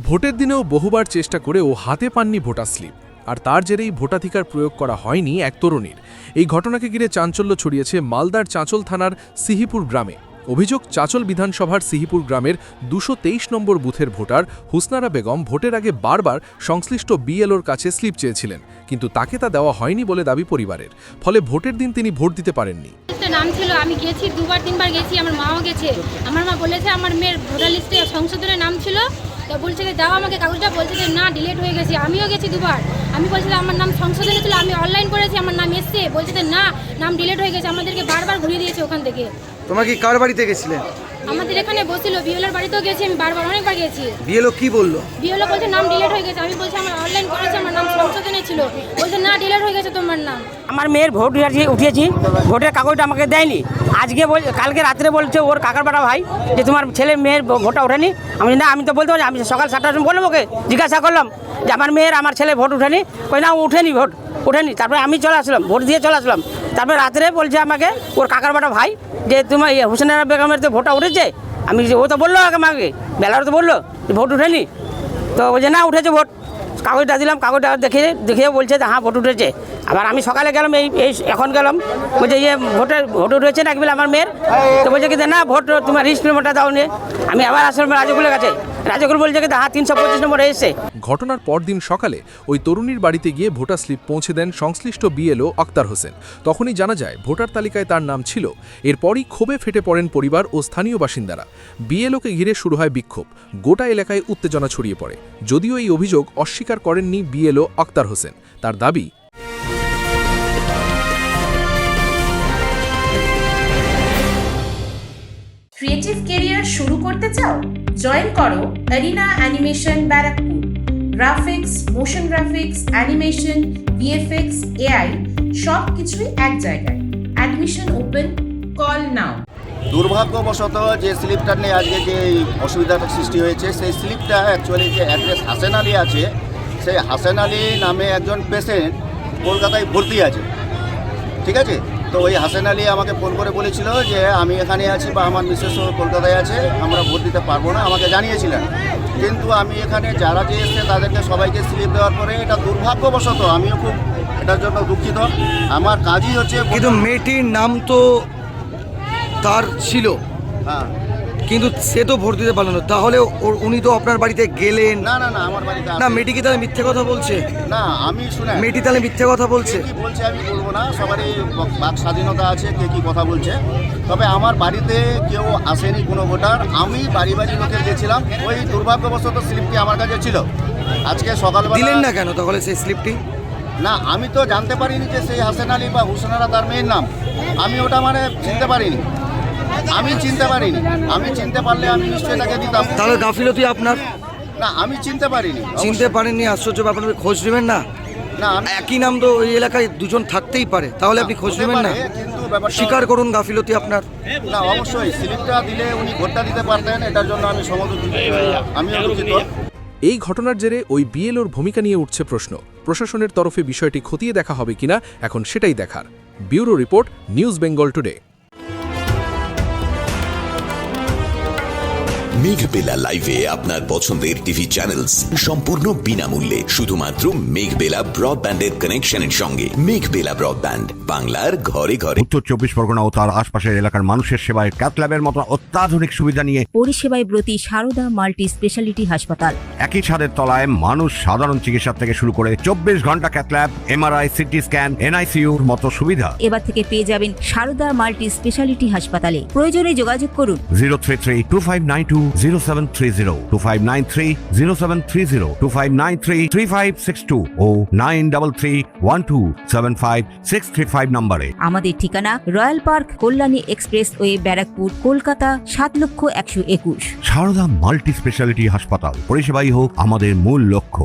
ভোটের দিনেও বহুবার চেষ্টা করেও হাতে পাননি ভোটার স্লিপ, আর তার জেরেই ভোটাধিকার প্রয়োগ করা হয়নি এক তরুণীর। এই ঘটনাকে ঘিরে চাঞ্চল্য ছড়িয়েছে মালদার চাঁচল থানার সিহিপুর গ্রামে। অভিযোগ, চাঁচল বিধানসভার সিহিপুর গ্রামের ২২৩ নম্বর বুথের ভোটার হুসনারা বেগম ভোটের আগে বারবার সংশ্লিষ্ট বিএলওর কাছে স্লিপ চেয়েছিলেন, কিন্তু তাকে তা দেওয়া হয়নি বলে দাবি পরিবারের। ফলে ভোটের দিন তিনি ভোট দিতে পারেননি। নাম ছিল, আমি গেছি দুবার তিনবার গেছি, আমার মাও গেছে। আমার মা বলেছে আমার মেয়ের ভোটার লিস্টে সংশোধনের নাম ছিল, তো বলছে যে দাও আমাকে কাগজটা, বলছে যে না ডিলিট হয়ে গেছে। আমিও গেছি দুবার, আমি বলছি আমার নাম সংশোধনে ছিল, আমি অনলাইন করেছি, আমার নাম এসছে, বলছে যে না নাম ডিলিট হয়ে গেছে। আমাদেরকে বারবার ঘুরিয়ে দিয়েছে ওখান থেকে। তোমরা কি কার বাড়িতে গেছিলে? আমাদের এখানে বসছিল, বিএলওর বাড়িতেও গেছি, আমি বারবার অনেকবার গেছি। বিএলও কি বললো? বিএলও বলছে নাম ডিলিট হয়ে গেছে। আমি বলছি আমার অনলাইন করেছি, আমার নাম সংশোধনে ছিল, বলছে না ডিলিট হয়ে গেছে তোমার নাম। আমার মেয়ের ভোট উঠিয়েছি, ভোটের কাগজটা আমাকে দেয়নি। আজকে কালকে রাত্রে বলছে ওর কাকার বাড়া ভাই যে তোমার ছেলে মেয়ের ভোটটা ওঠেনি। আমি না, আমি তো বলতে পারি, আমি সকাল 7টার সময় বললাম, ওকে জিজ্ঞাসা করলাম যে আমার মেয়ের আমার ছেলে ভোট উঠেনি, কই না উঠেনি, ভোট ওঠেনি। তারপরে আমি চলে আসলাম, ভোট দিয়ে চলে আসলাম। তারপরে রাত্রে বলছে আমাকে ওর কাকার বাড়া ভাই যে তোমার হুসেনারা বেগমের তো ভোটটা উঠেছে। আমি ও তো বললো আমাকে, বেলার তো বললো ভোট উঠেনি, তো বলছে না উঠেছে ভোট। কাগজটা দিলাম, কাগজটা দেখিয়ে বলছে যে হ্যাঁ ভোট উঠেছে। আবার আমি সকালে গেলাম, এই এখন গেলাম, বলছে ভোট উঠেছে নাকি বলে আমার মেয়ের, তো বলছে কি না ভোট তোমার রিস্ট নম্বরটা দাও নে। আমি আবার আসলাম রাজগুলের কাছে, রাজগুল বলছে কি হ্যাঁ 325 নম্বর এসছে। ঘটনার পরদিন সকালে ওই তরুণীর বাড়িতে গিয়ে ভোটার স্লিপ পৌঁছে দেন সংশ্লিষ্ট বিএলও আক্তার হোসেন। তখনই জানা যায় ভোটার তালিকায় তার নাম ছিল। এরপরই ক্ষোভে ফেটে পড়েন পরিবার ও স্থানীয় বাসিন্দারা। বিএলওকে ঘিরে শুরু হয় বিক্ষোভ, গোটা এলাকায় উত্তেজনা ছড়িয়ে পড়ে। যদিও এই অভিযোগ অস্বীকার করেননি বিএলও আক্তার হোসেন। তার দাবি, ক্রিয়েটিভ ক্যারিয়ার শুরু করতে চাও? জয়েন করো arena animation Barrackpore. Graphics, motion graphics, animation, VFX, AI সব কিছুই এক জায়গায়। Admission open, call now. দুর্ভাগ্যবশত যে স্লিপটা নিয়ে আজকে যে অসুবিধাটা সৃষ্টি হয়েছে, সেই স্লিপটা অ্যাকচুয়ালি যে অ্যাড্রেস হাসেন আলী আছে, সেই হাসেন আলী নামে একজন পেশেন্ট কলকাতায় ভর্তি আছে, ঠিক আছে? তো ওই হাসেন আলী আমাকে ফোন করে বলেছিল যে আমি এখানে আছি বা আমার মিসেসও কলকাতায় আছে, আমরা ভোট দিতে পারবো না, আমাকে জানিয়েছিলেন। কিন্তু আমি এখানে যারা যে এসছে তাদেরকে সবাইকে স্লিপ দেওয়ার পরে এটা দুর্ভাগ্যবশত, আমিও খুব এটার জন্য দুঃখিত। আমার কাজই হচ্ছে, কিন্তু মেয়েটির নাম তো তার ছিল, হ্যাঁ, কিন্তু সে তো ভোট দিতে পারলো না। তাহলে উনি তো আপনার বাড়িতে গেলেন। না না না, আমার বাড়িতে না, মেয়েটি কি তাহলে মিথ্যে কথা বলছে? না, আমি শুনে মেয়েটি তাহলে মিথ্যে কথা বলছে? কি বলছে আমি বলবো না, সবারই বাক স্বাধীনতা আছে, কে কি কথা বলছে। তবে আমার বাড়িতে কেউ আসেনি কোনো ভোটার, আমি বাড়ি লোকের গেছিলাম। ওই দুর্ভাগ্যবশত স্লিপটি আমার কাছে ছিল। আজকে সকালবেলা দিলেন না কেন তাহলে সেই স্লিপটি? না, আমি তো জানতে পারিনি যে সেই হাসেন আলী বা হুসেনারা তার মেয়ের নাম। আমি ওটা চিনতে পারিনি, আমি চিনতে পারলে আমি নিশ্চয়ই তাকে দিতাম। তাহলে গাফিলতি আপনার? না, আমি চিনতে পারিনি। চিনতে পারেননি, আশ্চর্য। আপনার খোঁজ নেবেন না? না, আমি একই নাম তো ওই এলাকায় দুজন থাকতেই পারে, তাহলে আপনি খোঁজ নেবেন না? কিন্তু ব্যাপারটা স্বীকার করুন গাফিলতি আপনার। না, অবশ্যই স্লিপটা দিলে উনি ভোটটা দিতে পারতেন, এটার জন্য আমি আমিও দুঃখিত। এই ঘটনার জেরে ওই বিএলওর ভূমিকা নিয়ে উঠছে প্রশ্ন। প্রশাসনের তরফে বিষয়টি খতিয়ে দেখা হবে কিনা এখন সেটাই দেখার। Bureau report, news Bengal today. Meghbela লাইভে আপনার পছন্দের টিভি চ্যানেলস সম্পূর্ণ বিনামূল্যে, শুধুমাত্র মেঘবেলা ব্রডব্যান্ডের কানেকশনের সঙ্গে। মেঘবেলা ব্রডব্যান্ড, বাংলার ঘরে ঘরে। উত্তর 24 পরগনা ও তার আশপাশের এলাকার মানুষের সেবায় ক্যাথল্যাবের মতো অত্যাধুনিক সুবিধা নিয়ে পরিষেবায় ব্রতী সারদা মাল্টি স্পেশালিটি হাসপাতাল। একই ছাদের তলায় মানুষ সাধারণ চিকিৎসা থেকে শুরু করে 24 ঘন্টা ক্যাথল্যাব, এমআরআই, সিটি স্ক্যান, এনআইসিউর মতো সুবিধা এবার থেকে পেয়ে যাবেন সারদা মাল্টি স্পেশালিটি হাসপাতালে। প্রয়োজনে যোগাযোগ করুন 033-2592-0730, 2593-0730, 2593-3562 ও 9331275635 নম্বরে। আমাদের ঠিকানা royal park, Kalyani express way, Barrackpore, Kolkata 7,121,000। Sarada multi speciality হাসপাতাল, পরিষেবাই হোক আমাদের মূল লক্ষ্য।